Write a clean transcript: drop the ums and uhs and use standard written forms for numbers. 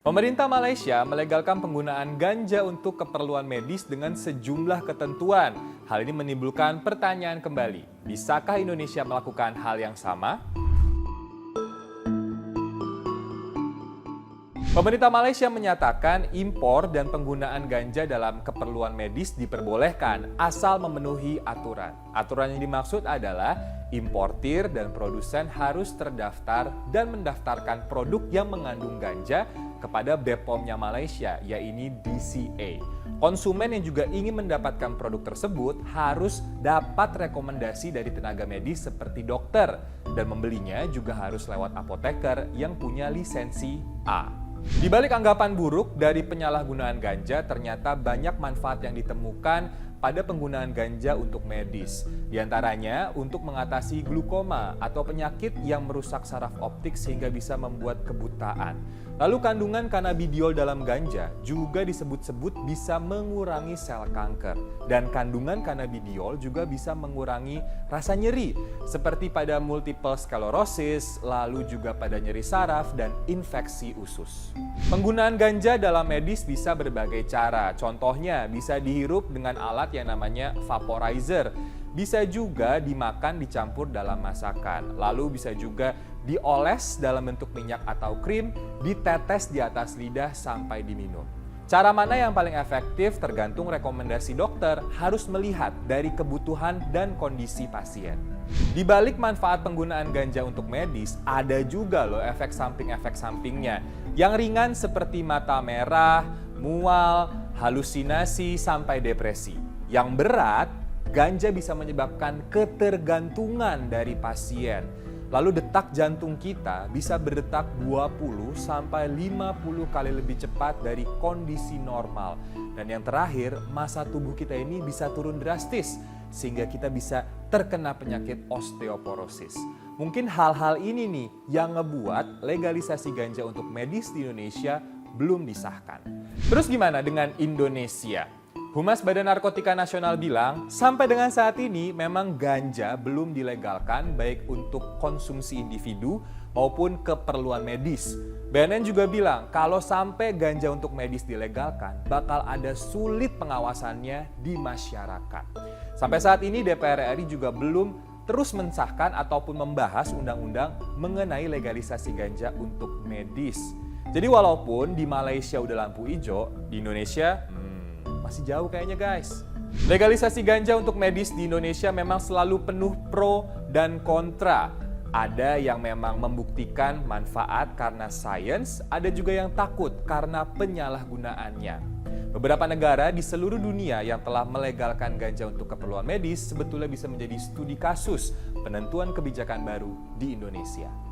Pemerintah Malaysia melegalkan penggunaan ganja untuk keperluan medis dengan sejumlah ketentuan. Hal ini menimbulkan pertanyaan kembali, bisakah Indonesia melakukan hal yang sama? Pemerintah Malaysia menyatakan impor dan penggunaan ganja dalam keperluan medis diperbolehkan asal memenuhi aturan. Aturan yang dimaksud adalah importir dan produsen harus terdaftar dan mendaftarkan produk yang mengandung ganja kepada BPOM-nya Malaysia, yaitu DCA. Konsumen yang juga ingin mendapatkan produk tersebut harus dapat rekomendasi dari tenaga medis seperti dokter, dan membelinya juga harus lewat apoteker yang punya lisensi A. Di balik anggapan buruk dari penyalahgunaan ganja, ternyata banyak manfaat yang ditemukan pada penggunaan ganja untuk medis. Di antaranya untuk mengatasi glukoma atau penyakit yang merusak saraf optik sehingga bisa membuat kebutaan. Lalu kandungan cannabidiol dalam ganja juga disebut-sebut bisa mengurangi sel kanker. Dan kandungan cannabidiol juga bisa mengurangi rasa nyeri seperti pada multiple sclerosis, lalu juga pada nyeri saraf dan infeksi usus. Penggunaan ganja dalam medis bisa berbagai cara. Contohnya bisa dihirup dengan alat yang namanya vaporizer. Bisa juga dimakan dicampur dalam masakan. Lalu bisa juga dioles dalam bentuk minyak atau krim, ditetes di atas lidah sampai diminum. Cara mana yang paling efektif tergantung rekomendasi dokter, harus melihat dari kebutuhan dan kondisi pasien. Di balik manfaat penggunaan ganja untuk medis, ada juga loh efek sampingnya. Yang ringan seperti mata merah, mual, halusinasi, sampai depresi. Yang berat, ganja bisa menyebabkan ketergantungan dari pasien. Lalu detak jantung kita bisa berdetak 20 sampai 50 kali lebih cepat dari kondisi normal. Dan yang terakhir, massa tubuh kita ini bisa turun drastis sehingga kita bisa terkena penyakit osteoporosis. Mungkin hal-hal ini nih yang ngebuat legalisasi ganja untuk medis di Indonesia belum disahkan. Terus gimana dengan Indonesia? Humas Badan Narkotika Nasional bilang, sampai dengan saat ini memang ganja belum dilegalkan baik untuk konsumsi individu maupun keperluan medis. BNN juga bilang, kalau sampai ganja untuk medis dilegalkan, bakal ada sulit pengawasannya di masyarakat. Sampai saat ini DPR RI juga belum terus mensahkan ataupun membahas undang-undang mengenai legalisasi ganja untuk medis. Jadi walaupun di Malaysia udah lampu hijau, di Indonesia masih jauh kayaknya guys. Legalisasi ganja untuk medis di Indonesia memang selalu penuh pro dan kontra. Ada yang memang membuktikan manfaat karena sains, ada juga yang takut karena penyalahgunaannya. Beberapa negara di seluruh dunia yang telah melegalkan ganja untuk keperluan medis sebetulnya bisa menjadi studi kasus penentuan kebijakan baru di Indonesia.